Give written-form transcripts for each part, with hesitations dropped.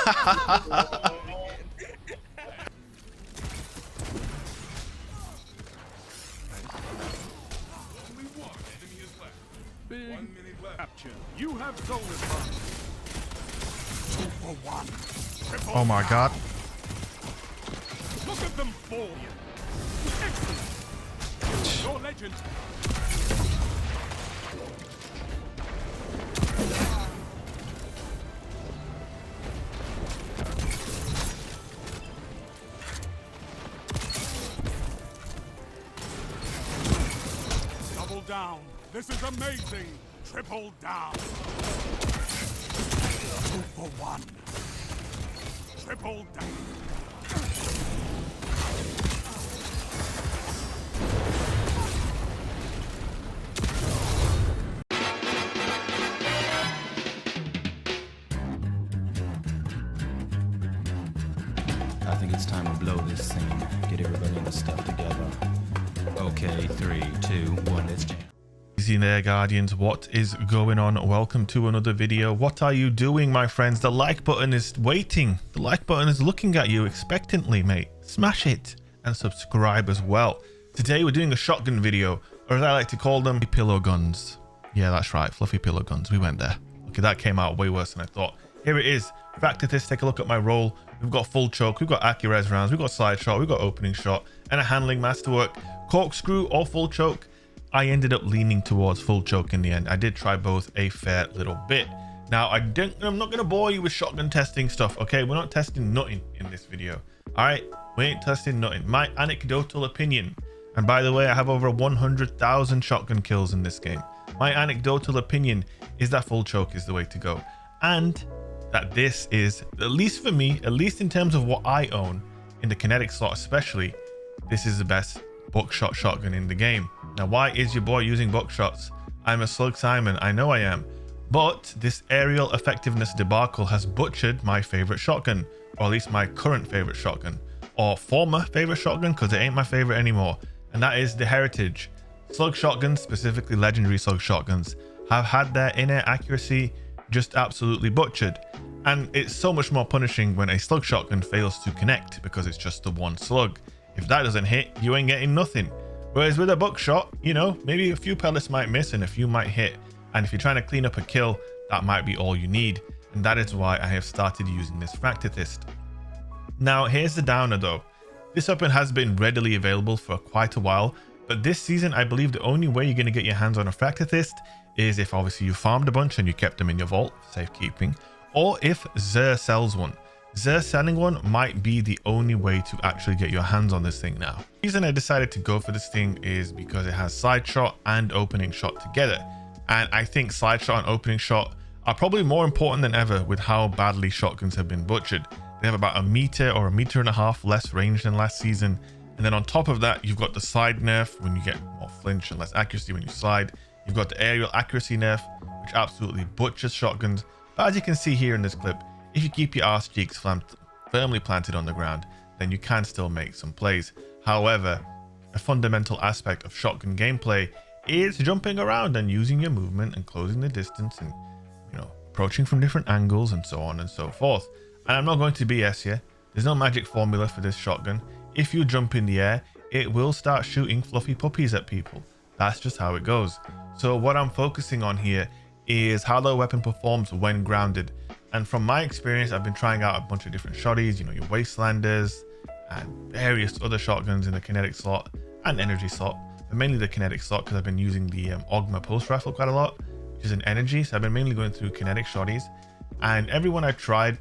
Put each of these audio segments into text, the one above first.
You have stolen one. 2 for 1. Oh my god. Look at them fall. Excellent. Your legends. Double down. This is amazing. Triple down. 2 for 1. Triple down. I think it's time to blow this thing. Get everybody in the stuff together. Okay, 3, 2, 1, let's jam. Easy there, Guardians. What is going on? Welcome to another video. What are you doing, my friends? The like button is waiting. The like button is looking at you expectantly, mate. Smash it and subscribe as well. Today we're doing a shotgun video, or as I like to call them, pillow guns. Yeah, that's right, fluffy pillow guns. We went there. Okay, that came out way worse than I thought. Here it is. Practice, take a look at my roll. We've got full choke, we've got accurate rounds, we've got side shot, we've got opening shot, and a handling masterwork. Corkscrew or full choke. I ended up leaning towards full choke in the end. I did try both a fair little bit. Now, I'm not going to bore you with shotgun testing stuff, okay? We're not testing nothing in this video, all right? We ain't testing nothing. My anecdotal opinion, and by the way, I have over 100,000 shotgun kills in this game. My anecdotal opinion is that full choke is the way to go. And that this is, at least for me, at least in terms of what I own, in the kinetic slot especially, this is the best buckshot shotgun in the game. Now, why is your boy using buckshots? I'm a Slug Simon, I know I am. But this aerial effectiveness debacle has butchered my favorite shotgun, or at least my current favorite shotgun, or former favorite shotgun, because it ain't my favorite anymore, and that is the Heritage. Slug shotguns, specifically legendary slug shotguns, have had their inner accuracy just absolutely butchered, and it's so much more punishing when a slug shotgun fails to connect because it's just the one slug. If that doesn't hit, you ain't getting nothing. Whereas with a buckshot, you know, maybe a few pellets might miss and a few might hit, and if you're trying to clean up a kill, that might be all you need, and that is why I have started using this Fractithist. Now, here's the downer though. This weapon has been readily available for quite a while, but this season I believe the only way you're going to get your hands on a Fractithist is if obviously you farmed a bunch and you kept them in your vault for safekeeping, or if Xur sells one. Xur selling one might be the only way to actually get your hands on this thing now. The reason I decided to go for this thing is because it has side shot and opening shot together, and I think side shot and opening shot are probably more important than ever with how badly shotguns have been butchered. They have about 1 meter or 1.5 meters less range than last season, and then on top of that you've got the side nerf when you get more flinch and less accuracy when you slide. You've got the aerial accuracy nerf, which absolutely butchers shotguns. But as you can see here in this clip, if you keep your arse cheeks firmly planted on the ground, then you can still make some plays. However, a fundamental aspect of shotgun gameplay is jumping around and using your movement and closing the distance and, you know, approaching from different angles and so on and so forth. And I'm not going to BS here. There's no magic formula for this shotgun. If you jump in the air, it will start shooting fluffy puppies at people. That's just how it goes. So what I'm focusing on here is how the weapon performs when grounded. And from my experience, I've been trying out a bunch of different shotties, you know, your Wastelanders and various other shotguns in the kinetic slot and energy slot, but mainly the kinetic slot because I've been using the Ogma pulse rifle quite a lot, which is an energy. So I've been mainly going through kinetic shotties, and everyone I tried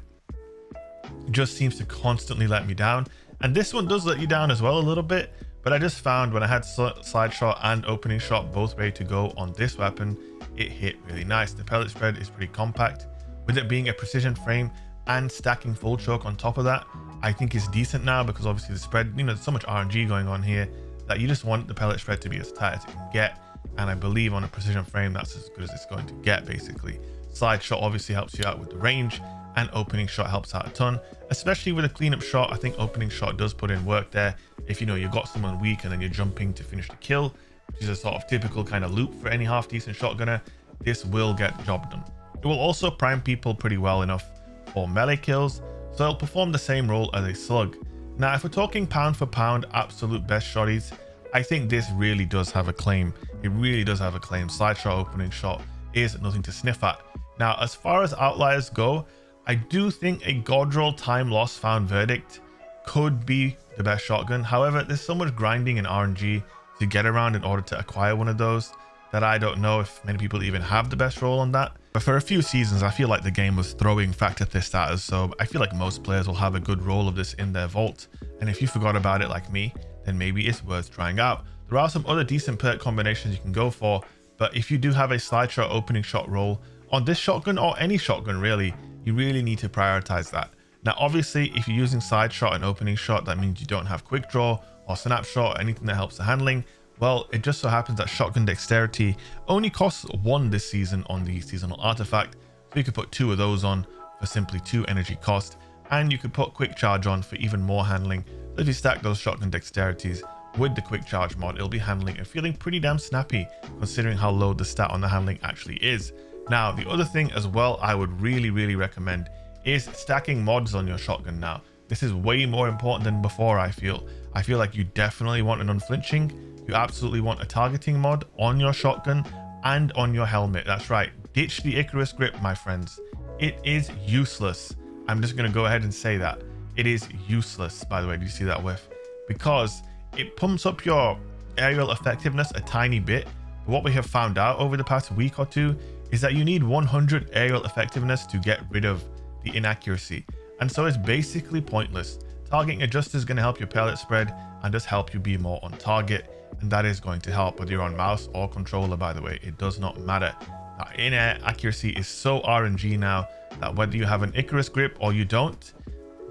just seems to constantly let me down. And this one does let you down as well a little bit, but I just found when I had side shot and opening shot both ready to go on this weapon, it hit really nice. The pellet spread is pretty compact. With it being a precision frame and stacking full choke on top of that, I think it's decent now because obviously the spread, you know, there's so much RNG going on here that you just want the pellet spread to be as tight as it can get. And I believe on a precision frame, that's as good as it's going to get basically. Side shot obviously helps you out with the range, and opening shot helps out a ton, especially with a cleanup shot. I think opening shot does put in work there. If you know you've got someone weak and then you're jumping to finish the kill, which is a sort of typical kind of loop for any half decent shotgunner, this will get the job done. It will also prime people pretty well enough for melee kills, so it'll perform the same role as a slug. Now, if we're talking pound for pound absolute best shotties, I think this really does have a claim. It really does have a claim. Slide shot, opening shot is nothing to sniff at. Now, as far as outliers go, I do think a God Roll time loss found verdict could be the best shotgun. However, there's so much grinding and RNG to get around in order to acquire one of those that I don't know if many people even have the best roll on that. But for a few seasons, I feel like the game was throwing factor this at us, so I feel like most players will have a good roll of this in their vault. And if you forgot about it like me, then maybe it's worth trying out. There are some other decent perk combinations you can go for, but if you do have a slide shot opening shot roll on this shotgun or any shotgun really, you really need to prioritize that. Now obviously, if you're using side shot and opening shot, that means you don't have quick draw or snapshot or anything that helps the handling. Well, it just so happens that shotgun dexterity only costs 1 this season on the seasonal artifact, so you could put 2 of those on for simply 2 energy cost, and you could put quick charge on for even more handling. So if you stack those shotgun dexterities with the quick charge mod, it'll be handling and feeling pretty damn snappy considering how low the stat on the handling actually is. Now, the other thing as well I would really recommend is stacking mods on your shotgun now. This is way more important than before, I feel. I feel like you definitely want an unflinching. You absolutely want a targeting mod on your shotgun and on your helmet. That's right. Ditch the Icarus grip, my friends. It is useless. I'm just going to go ahead and say that. It is useless, by the way. Do you see that whiff? Because it pumps up your aerial effectiveness a tiny bit. But what we have found out over the past week or two is that you need 100 aerial effectiveness to get rid of the inaccuracy. And so it's basically pointless. Targeting adjuster is going to help your pellet spread and just help you be more on target. And that is going to help whether you're on mouse or controller, by the way. It does not matter. Now, in-air accuracy is so RNG now that whether you have an Icarus grip or you don't,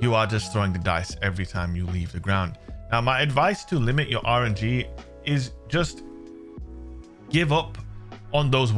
you are just throwing the dice every time you leave the ground. Now, my advice to limit your RNG is just give up on those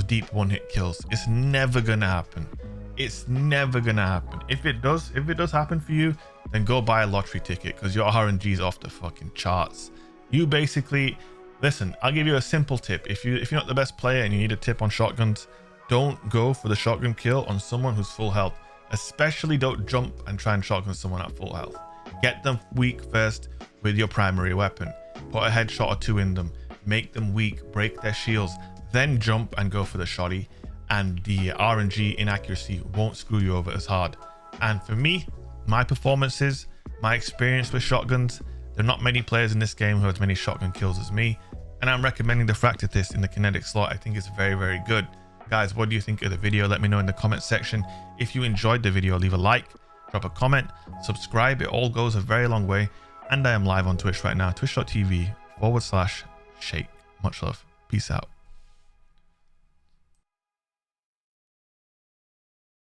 deep one hit kills. It's never gonna happen. It's never gonna happen. If it does happen for you, then go buy a lottery ticket because your RNG is off the fucking charts. You basically, listen, I'll give you a simple tip. If you're not the best player and you need a tip on shotguns, don't go for the shotgun kill on someone who's full health. Especially don't jump and try and shotgun someone at full health. Get them weak first with your primary weapon. Put a headshot or 2 in them. Make them weak, break their shields, then jump and go for the shotty. And the RNG inaccuracy won't screw you over as hard. And for me, my performances, my experience with shotguns, there are not many players in this game who have as many shotgun kills as me. And I'm recommending the Fractitus in the kinetic slot. I think it's very good. Guys, what do you think of the video? Let me know in the comment section. If you enjoyed the video, leave a like, drop a comment, subscribe. It all goes a very long way. And I am live on Twitch right now, twitch.tv/Shake. Much love. Peace out.